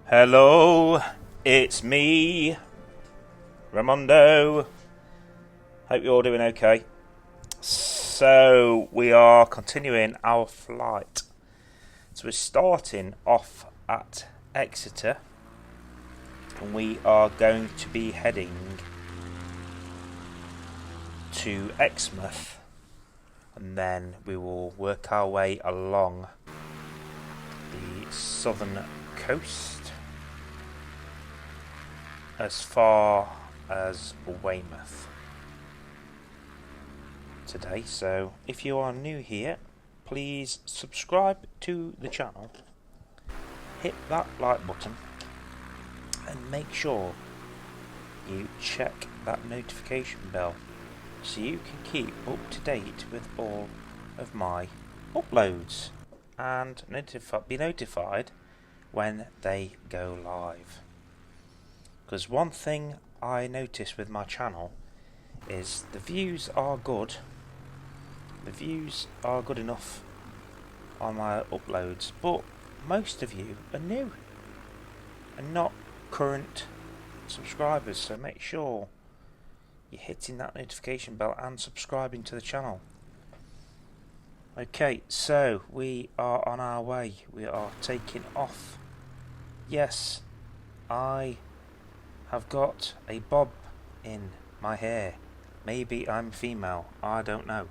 Hello, it's me, Raymondo. Hope you're all doing okay. So we are continuing our flight. So we're starting off at Exeter, and we are going to be heading to Exmouth, and then we will work our way along the southern coast as far as Weymouth today. So if you are new here, please subscribe to the channel, hit that like button, and make sure you check that notification bell so you can keep up to date with all of my uploads and be notified when they go live. Because one thing I notice with my channel is the views are good. The views are good enough on my uploads, but most of you are new and not current subscribers, so make sure you're hitting that notification bell and subscribing to the channel. Okay, so we are on our way. We are taking off. Yes, I have got a bob in my hair. Maybe I'm female, I don't know.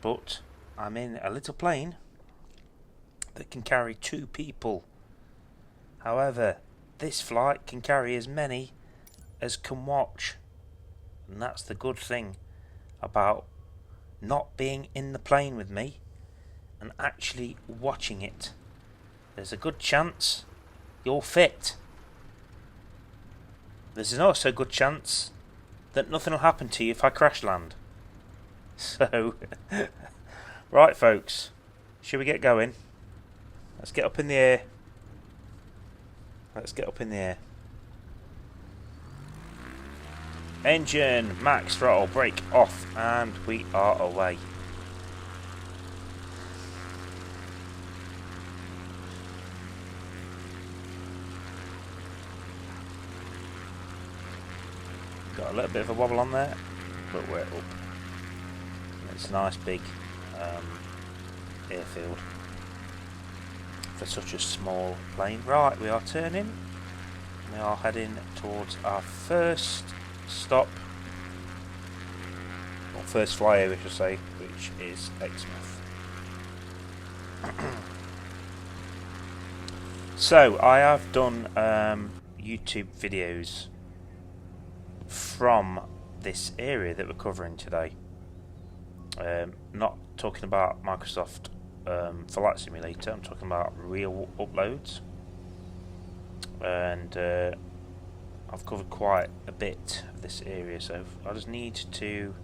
But I'm in a little plane that can carry 2 people. However, this flight can carry as many as can watch. And that's the good thing about not being in the plane with me and actually watching it. There's a good chance you'll fit. There's also a good chance that nothing will happen to you if I crash land. So, right folks, should we get going? Let's get up in the air. Let's get up in the air. Engine, max throttle, brake off, and we are away. Got a little bit of a wobble on there, but we're up. It's a nice big airfield for such a small plane. Right, we are turning. We are heading towards our first stop, or first flyover, I should say, which is Exmouth. So I have done YouTube videos from this area that we're covering today. Not talking about Microsoft Flight Simulator, I'm talking about real uploads, and I've covered quite a bit of this area, so I just need to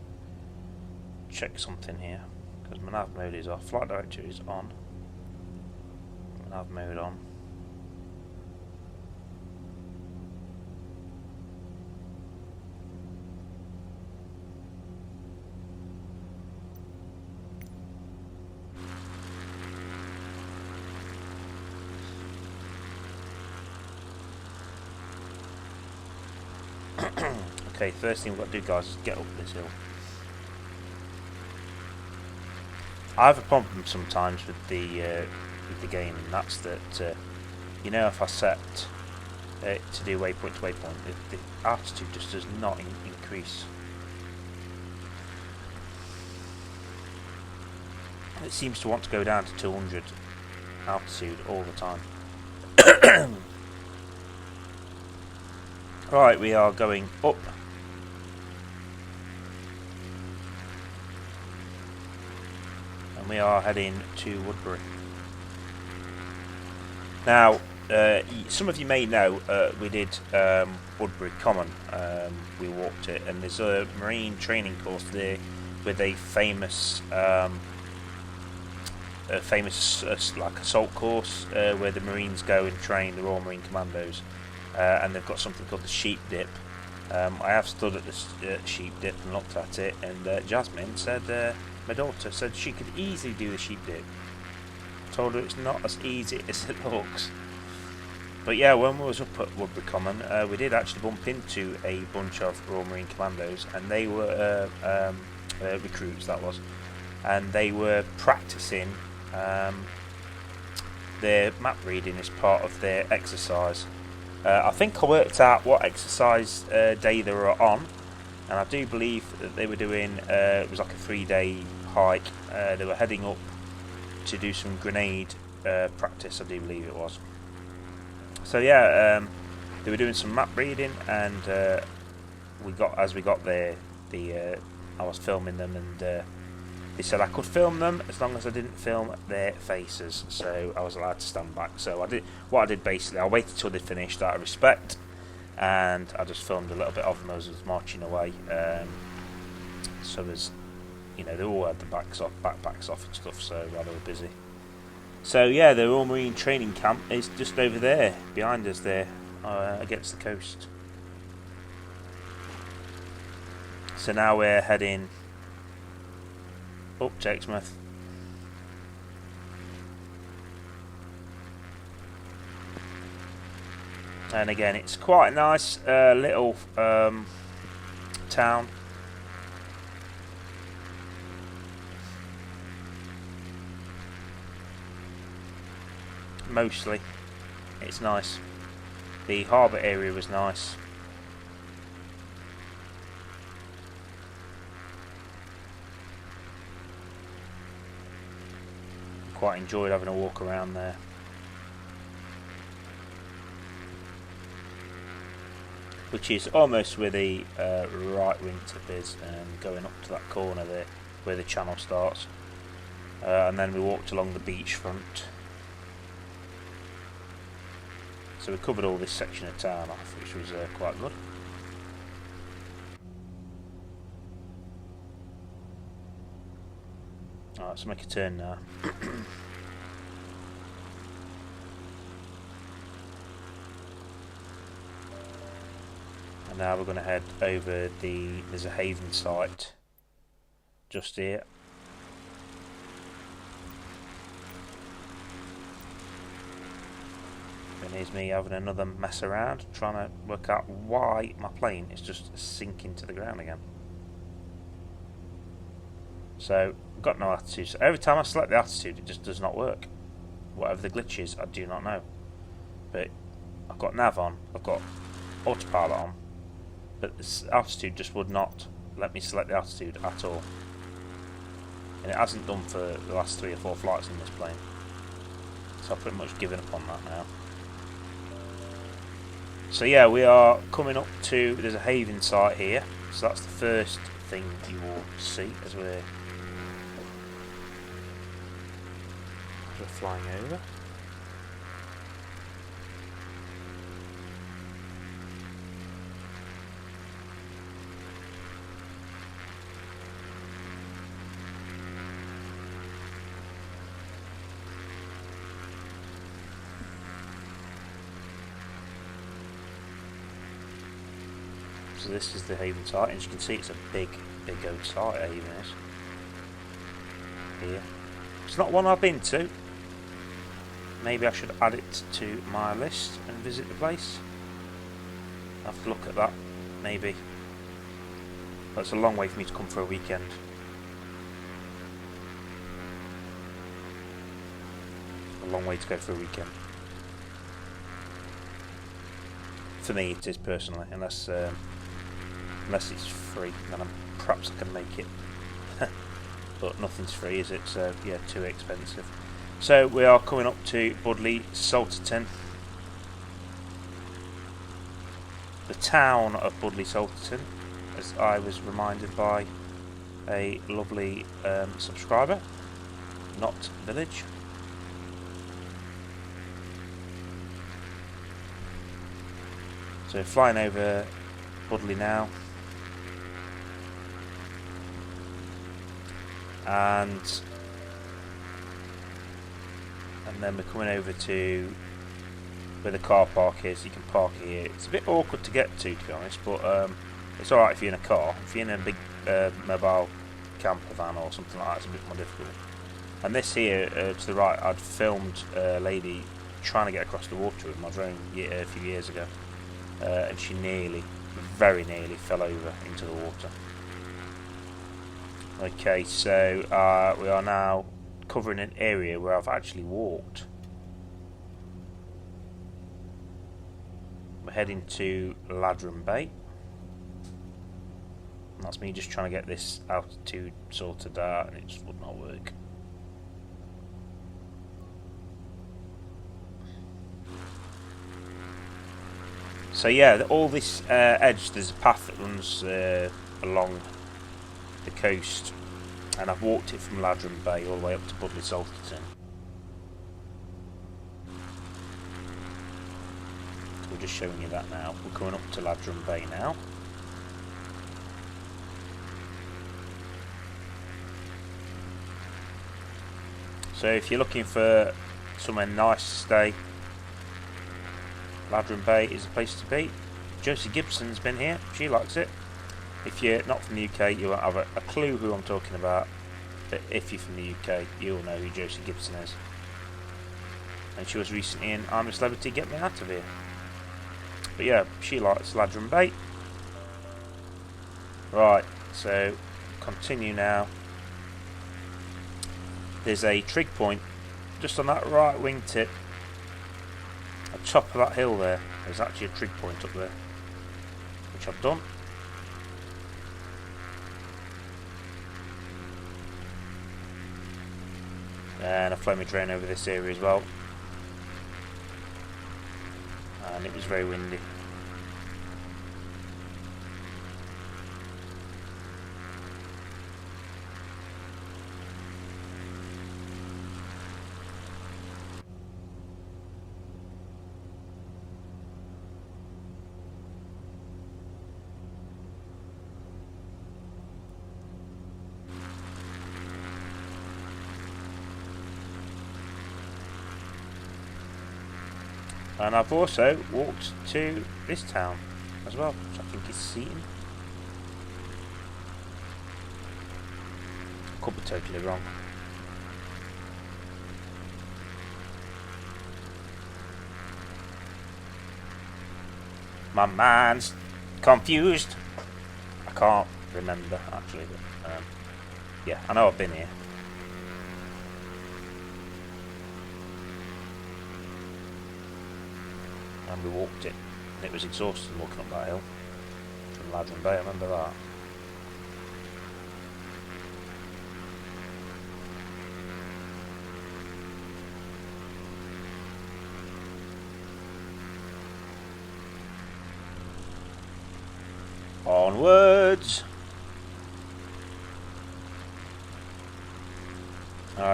check something here, because my nav mode is off, flight directory is on, nav mode on. Okay, first thing we've got to do, guys, is get up this hill. I have a problem sometimes with the game, and that's that you know, if I set it to do waypoint to waypoint, the altitude just does not increase. It seems to want to go down to 200 altitude all the time. Right, we are going up. And we are heading to Woodbury. Now, some of you may know we did Woodbury Common. We walked it, and there's a marine training course there with a famous like assault course where the Marines go and train the Royal Marine Commandos. And they've got something called the sheep dip. I have stood at the sheep dip and looked at it, and Jasmine said, my daughter said she could easily do the sheep dip. Told her it's not as easy as it looks. But yeah, when we was up at Woodbury Common, we did actually bump into a bunch of Royal Marine Commandos, and they were recruits, that was, and they were practicing their map reading as part of their exercise. I think I worked out what exercise day they were on, and I do believe that they were doing, it was like a 3-day hike. They were heading up to do some grenade practice, I do believe it was. So yeah, they were doing some map reading, and as we got there, I was filming them, and they said I could film them as long as I didn't film their faces, so I was allowed to stand back. So I did basically, I waited till they finished out of respect, and I just filmed a little bit of them as I was marching away. So there's, they all had the backpacks off and stuff, so while they were busy. So yeah, the Royal Marine Training Camp is just over there, behind us there, against the coast. So now we're heading up to Exmouth. And again, it's quite a nice little town. Mostly, it's nice. The harbour area was nice. Quite enjoyed having a walk around there. Which is almost where the right wing tip is, and going up to that corner there where the channel starts. And then we walked along the beachfront. So we covered all this section of town off, which was quite good. Alright, let's make a turn now. And now we're going to head over there's a haven site just here. And here's me having another mess around, trying to work out why my plane is just sinking to the ground again. So, I've got no altitude. So every time I select the altitude, it just does not work. Whatever the glitch is, I do not know. But I've got nav on, I've got autopilot on, but this altitude just would not let me select the altitude at all. And it hasn't done for the last 3 or 4 flights in this plane. So I've pretty much given up on that now. So yeah, we are coming up to, there's a haven site here, so that's the first thing you will see as we're flying over. So this is the haven site, and as you can see, it's a big old site, haven is. Here. It's not one I've been to. Maybe I should add it to my list and visit the place. I'll have to look at that, maybe. But it's a long way for me to come for a weekend. A long way to go for a weekend. For me, it is personally, unless it's free, then perhaps I can make it. But nothing's free, is it? So yeah, too expensive. So we are coming up to Budleigh Salterton. The town of Budleigh Salterton, as I was reminded by a lovely subscriber, not village. So flying over Budleigh now. And then we're coming over to where the car park is. You can park here. It's a bit awkward to get to be honest, but it's alright if you're in a car. If you're in a big mobile camper van or something like that, it's a bit more difficult. And this here, to the right, I'd filmed a lady trying to get across the water with my drone a few years ago, and she very nearly fell over into the water. Okay, so we are now covering an area where I've actually walked. We're heading to Ladram Bay. That's me just trying to get this altitude sorted out, and it just would not work. So yeah, all this edge, there's a path that runs along the coast, and I've walked it from Ladram Bay all the way up to Budleigh Salterton. We're just showing you that now. We're coming up to Ladram Bay now. So if you're looking for somewhere nice to stay, Ladram Bay is the place to be. Josie Gibson's been here, she likes it. If you're not from the UK, you won't have a clue who I'm talking about, but if you're from the UK, you'll know who Josie Gibson is. And she was recently in I'm a Celebrity, Get Me Out of Here. But yeah, she likes Ladram Bay. Right, so continue now. There's a trig point just on that right wingtip. At the top of that hill there, there's actually a trig point up there, which I've done. And I've flown my drone over this area as well. And it was very windy. And I've also walked to this town as well, which I think is Seaton. Could be totally wrong. My mind's confused. I can't remember actually, but yeah, I know I've been here. And we walked it, and it was exhausting walking up that hill from Ladram Bay, I remember that. Onwards!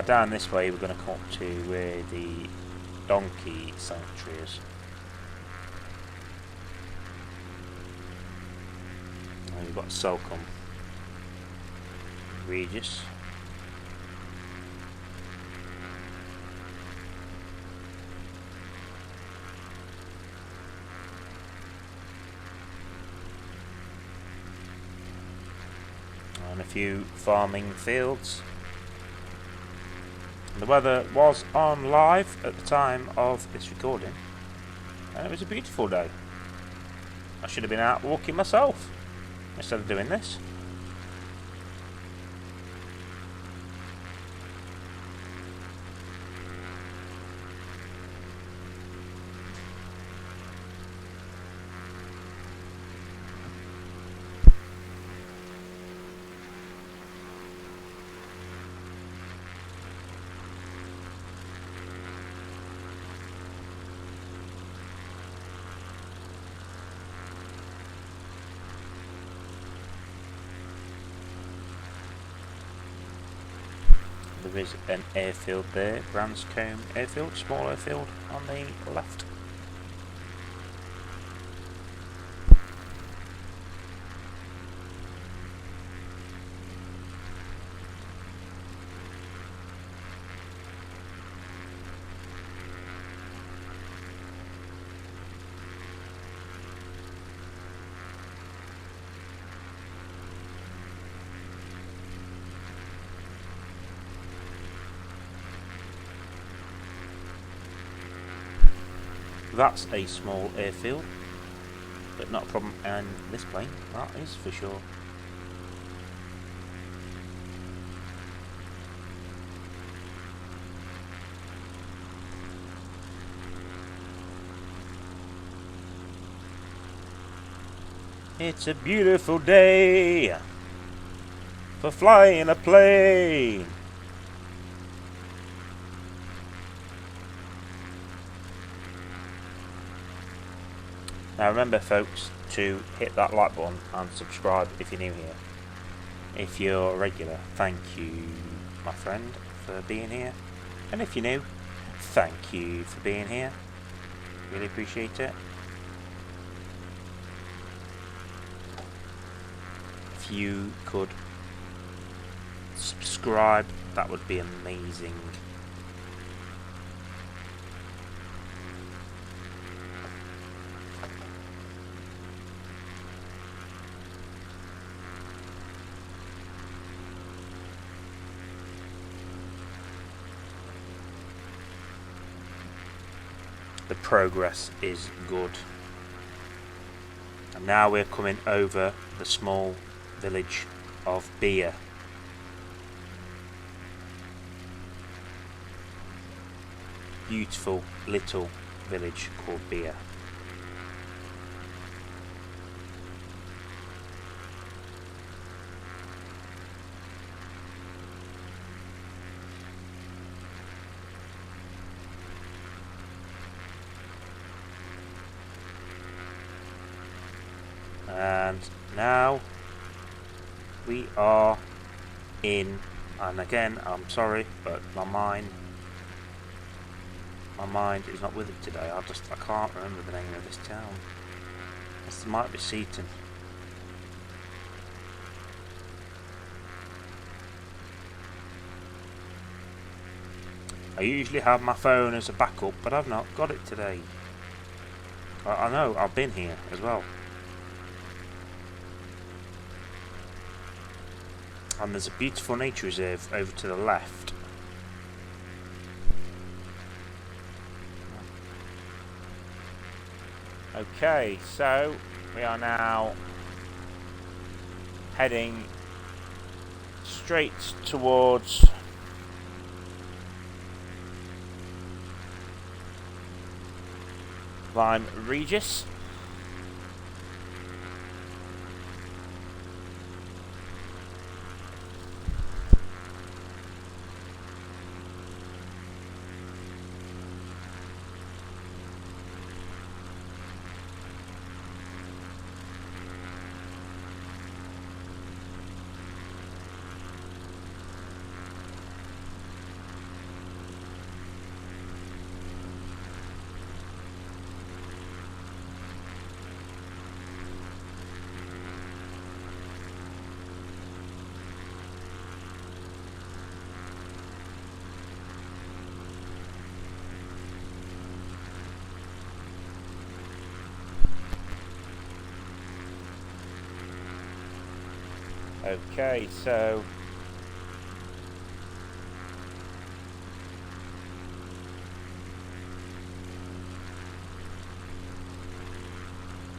Down this way we're going to come up to where the donkey sanctuary is. We've got Salcombe Regis. And a few farming fields. The weather was on live at the time of this recording, and it was a beautiful day. I should have been out walking myself instead of doing this. There is an airfield there, Branscombe Airfield, small airfield on the left. that's a small airfield, but not a problem. And this plane, that is for sure. It's a beautiful day for flying a plane. Now remember folks, to hit that like button and subscribe if you're new here. If you're a regular, thank you my friend for being here. And if you're new, thank you for being here. Really appreciate it. If you could subscribe, that would be amazing. The progress is good. And now we're coming over the small village of Beer. Beautiful little village called Beer. And now we are in, and again I'm sorry, but my mind is not with it today. I can't remember the name of this town. This might be Seaton. I usually have my phone as a backup, but I've not got it today. I know, I've been here as well. And there's a beautiful nature reserve over to the left. Okay, so we are now heading straight towards Lyme Regis. Okay, so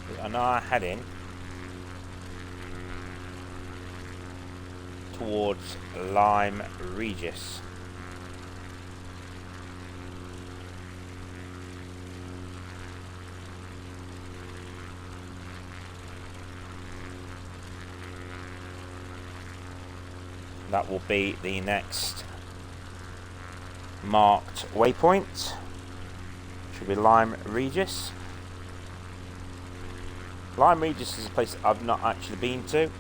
we are now heading towards Lyme Regis. That will be the next marked waypoint. Should be Lyme Regis. Lyme Regis is a place that I've not actually been to.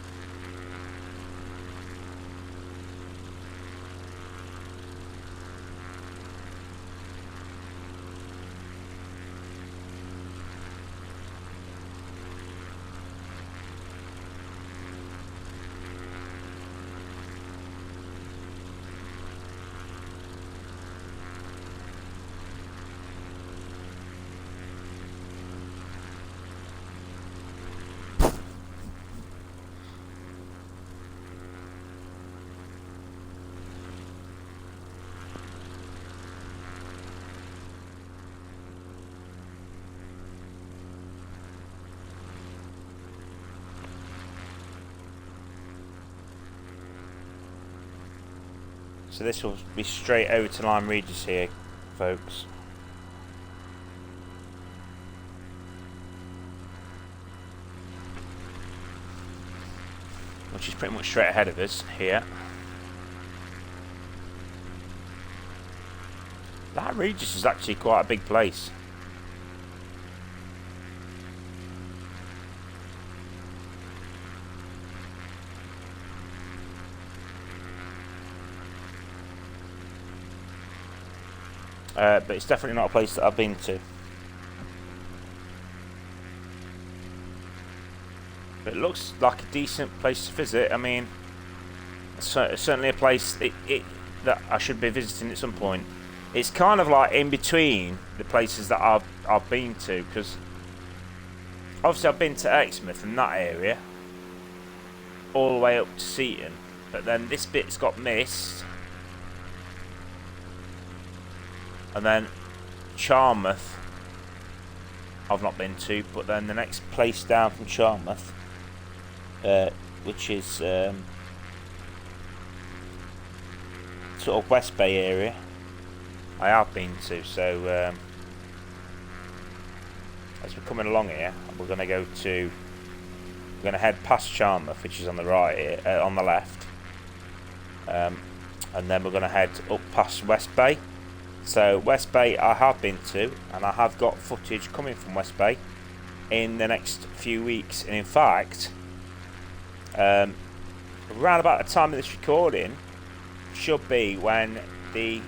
So this will be straight over to Lyme Regis here, folks. Which is pretty much straight ahead of us here. Lyme Regis is actually quite a big place. But it's definitely not a place that I've been to. But it looks like a decent place to visit. I mean, it's certainly a place that I should be visiting at some point. It's kind of like in between the places that I've been to, because obviously I've been to Exmouth and that area, all the way up to Seaton, but then this bit's got missed, and then Charmouth I've not been to, but then the next place down from Charmouth, which is sort of Westbay area, I have been to. So as we're coming along here, we're going to head past Charmouth, which is on the right here, on the left, and then we're going to head up past Westbay. So Westbay I have been to, and I have got footage coming from Westbay in the next few weeks. And in fact, around about the time of this recording should be when the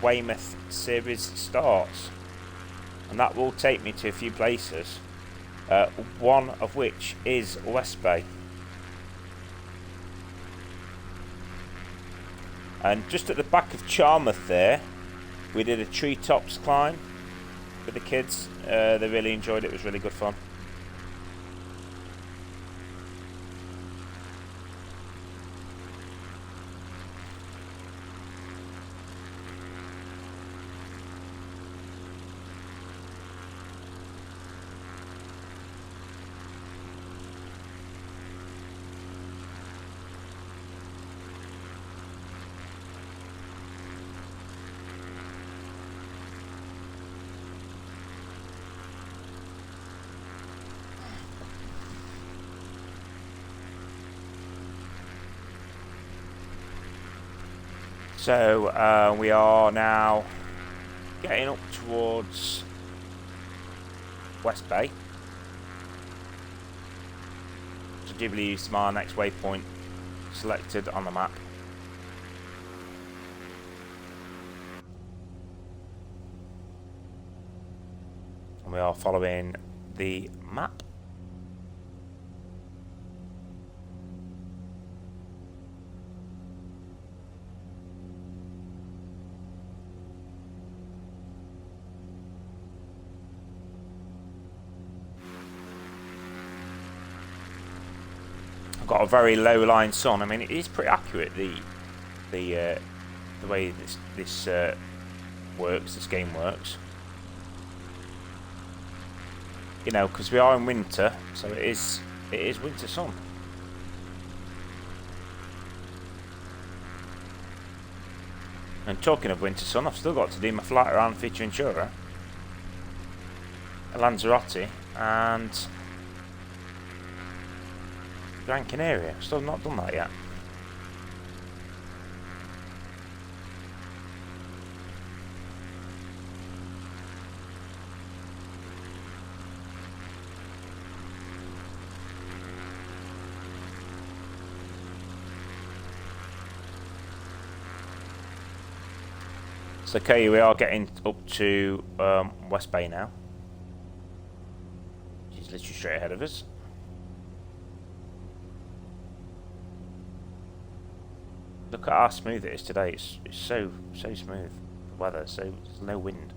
Weymouth series starts, and that will take me to a few places, one of which is Westbay. And just at the back of Charmouth there, we did a treetops climb with the kids. They really enjoyed it. It was really good fun. So we are now getting up towards Westbay. So Jubilee is my next waypoint selected on the map. And we are following the map. Got a very low line sun. I mean, it is pretty accurate, the way this works, this game works. You know, because we are in winter, so it is winter sun. And talking of winter sun, I've still got to do my flight around Futurventura, Lanzarote, and Gran Canaria. Still not done that yet. So okay, we are getting up to Westbay now. She's literally straight ahead of us. Look at how smooth it is today. It's so smooth. The weather, so there's no wind.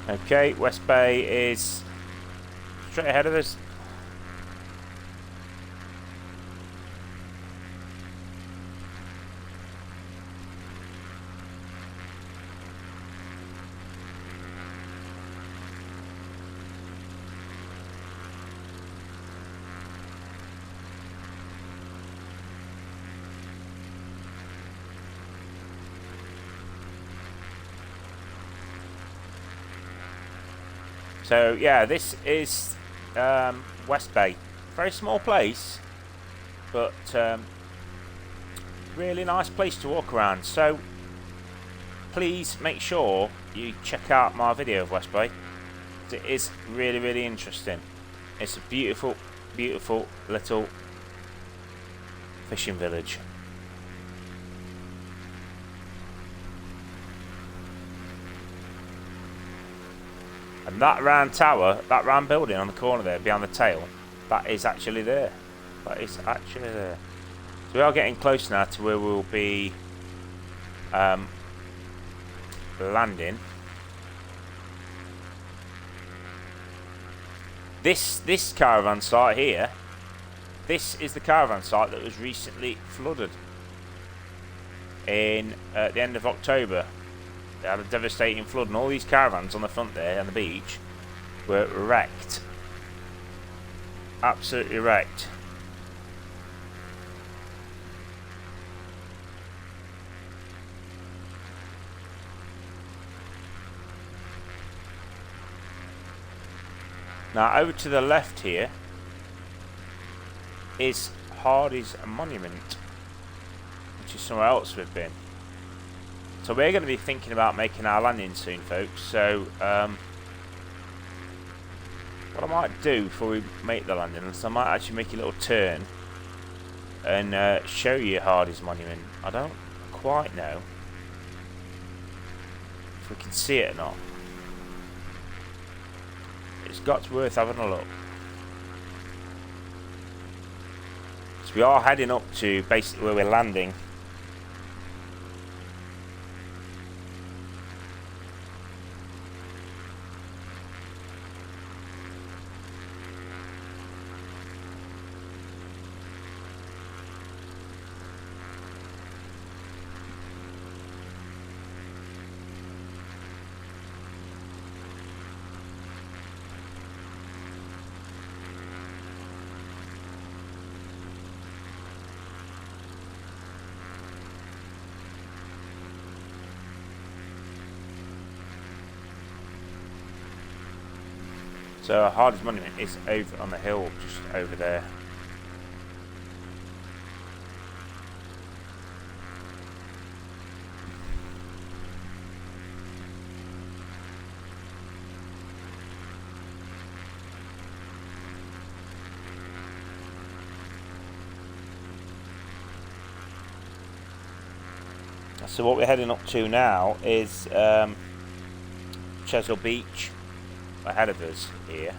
Okay, Westbay is straight ahead of us. So yeah, this is Westbay. Very small place, but really nice place to walk around. So please make sure you check out my video of Westbay. It is really, really interesting. It's a beautiful, beautiful little fishing village. And that round tower, that round building on the corner there behind the tail, that is actually there. That is actually there. So we are getting close now to where we'll be landing. This caravan site here, this is the caravan site that was recently flooded in at the end of October. They had a devastating flood, and all these caravans on the front there on the beach were wrecked. Absolutely wrecked. Now over to the left here is Hardy's Monument, which is somewhere else we've been. So we're going to be thinking about making our landing soon, folks. So what I might do before we make the landing is I might actually make a little turn and show you Hardy's Monument. I don't quite know if we can see it or not. It's got worth having a look. So we are heading up to basically where we're landing. So Hardy's Monument is over on the hill, just over there. So what we're heading up to now is Chesil Beach ahead of us here,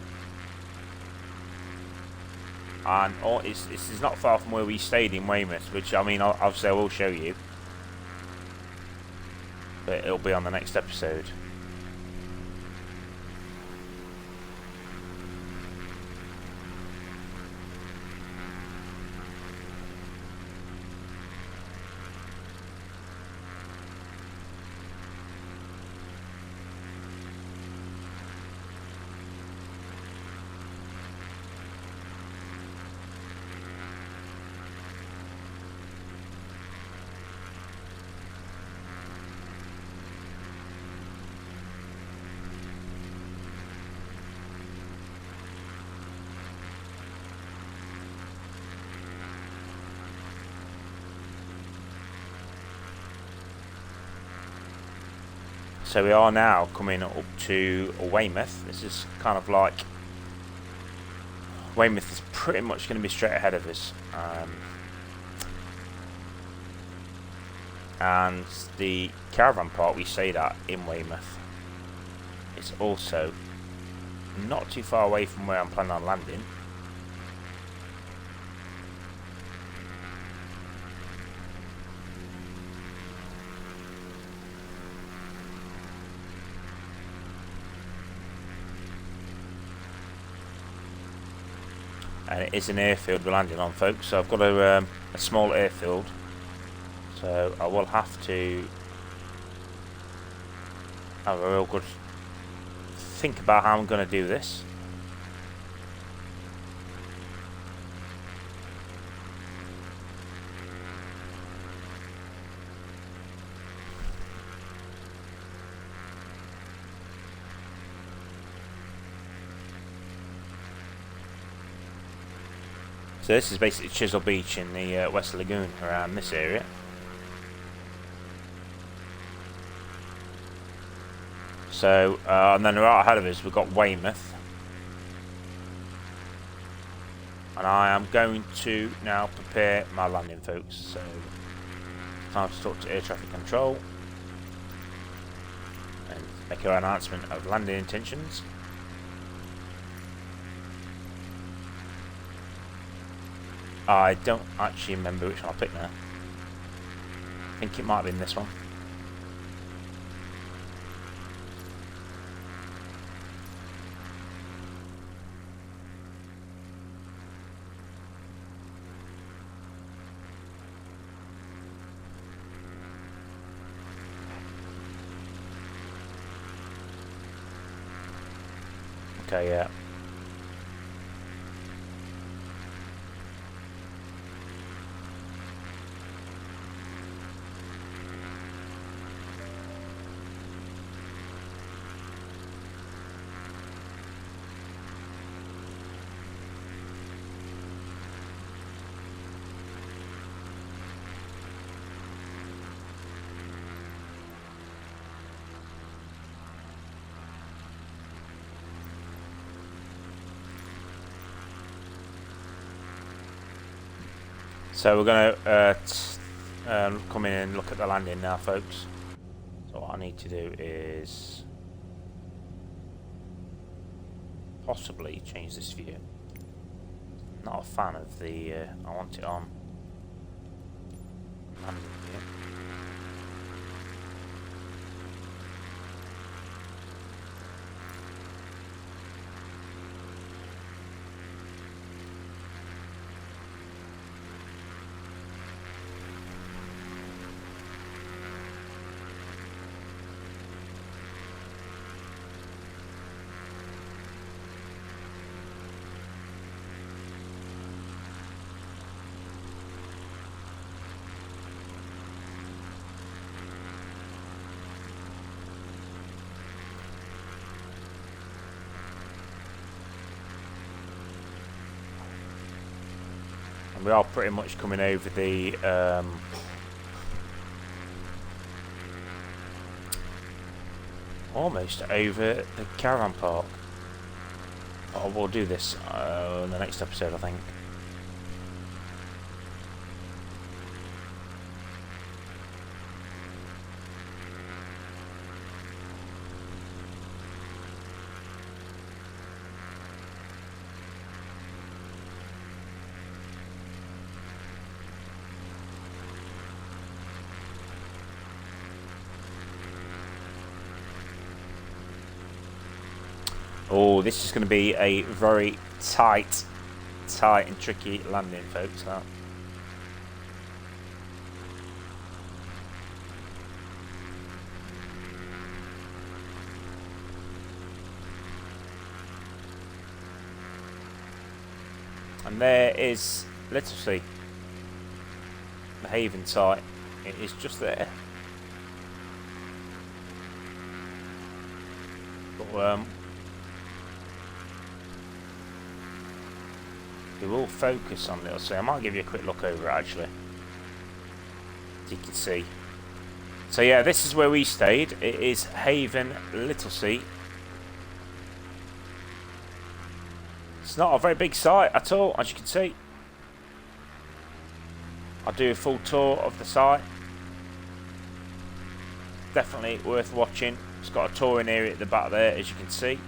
and this is not far from where we stayed in Weymouth, which I mean obviously I will show you, but it'll be on the next episode. So we are now coming up to Weymouth. This is kind of like Weymouth is pretty much going to be straight ahead of us, and the caravan park we stayed at in Weymouth is also not too far away from where I'm planning on landing. And it is an airfield we're landing on, folks, so I've got a small airfield, so I will have to have a real good think about how I'm going to do this. So this is basically Chisel Beach in the West Lagoon around this area. So, and then right ahead of us we've got Weymouth. And I am going to now prepare my landing, folks. So, it's time to talk to air traffic control and make our announcement of landing intentions. I don't actually remember which one I picked now. I think it might have been this one. Okay, yeah. So we're going to come in and look at the landing now, folks. So what I need to do is possibly change this view. Not a fan of the, I want it on landing view. And we are pretty much coming over the almost over the caravan park. Oh, we'll do this in the next episode, I think. Oh, this is going to be a very tight and tricky landing, folks. That. And there is, let's see, the haven site. It is just there. But, we will focus on Little Sea. I might give you a quick look over it, actually, as you can see. So yeah, this is where we stayed. It is Haven, Little Sea. It's not a very big site at all, as you can see. I'll do a full tour of the site. Definitely worth watching. It's got a touring area at the back there, as you can see.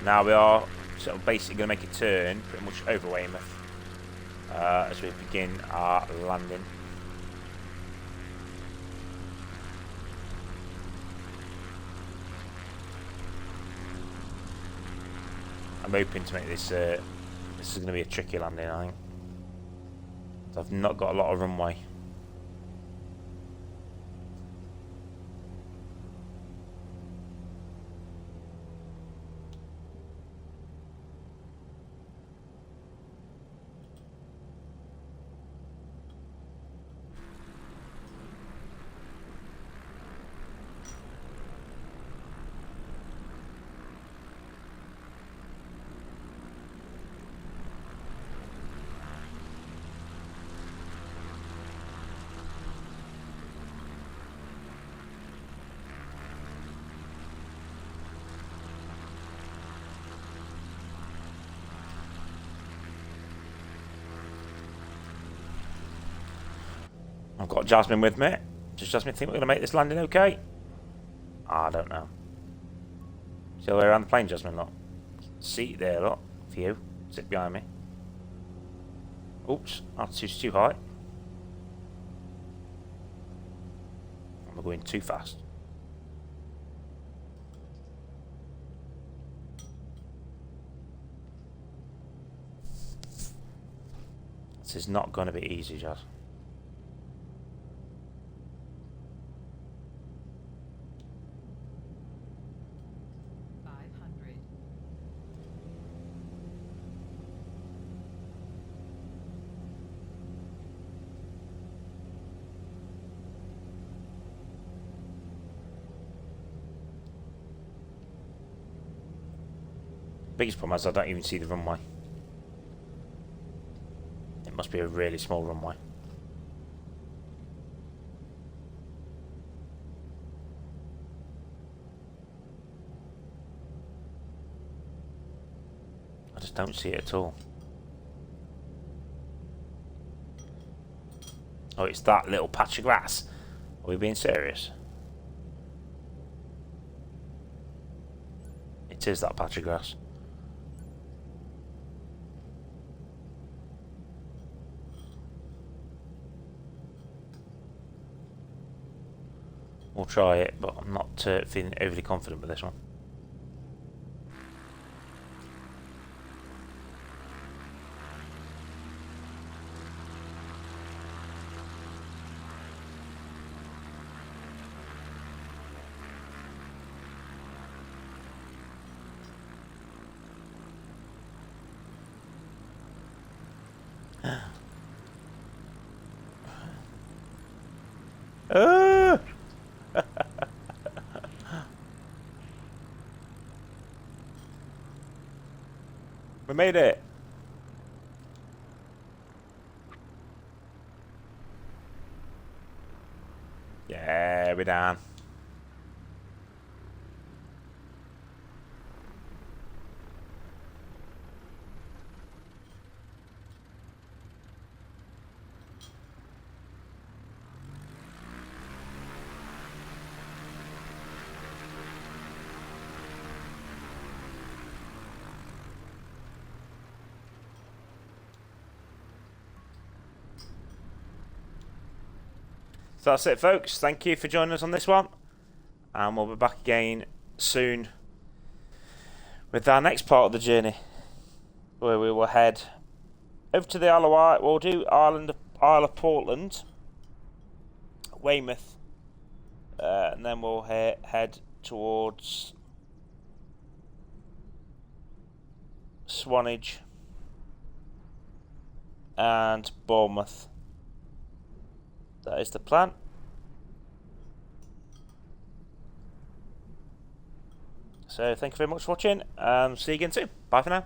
Now we are sort of basically going to make a turn pretty much over Weymouth as we begin our landing. I'm hoping to make this, this is going to be a tricky landing, I think. So I've not got a lot of runway. I've got Jasmine with me. Does Jasmine think we're going to make this landing okay? I don't know. See all the way around the plane, Jasmine, look. Seat there, look. For you. Sit behind me. Oops, altitude's too high. I'm going too fast. This is not going to be easy, Jazz. Biggest problem is I don't even see the runway. It must be a really small runway. I just don't see it at all. Oh, it's that little patch of grass. Are we being serious? It is that patch of grass. We'll try it, but I'm not feeling overly confident with this one. We made it. Yeah, we're down. So that's it, folks. Thank you for joining us on this one. And we'll be back again soon with our next part of the journey, where we will head over to the Isle of Wight. We'll do Isle of Portland, Weymouth, and then we'll head towards Swanage and Bournemouth. That is the plan. So thank you very much for watching, and see you again soon. Bye for now.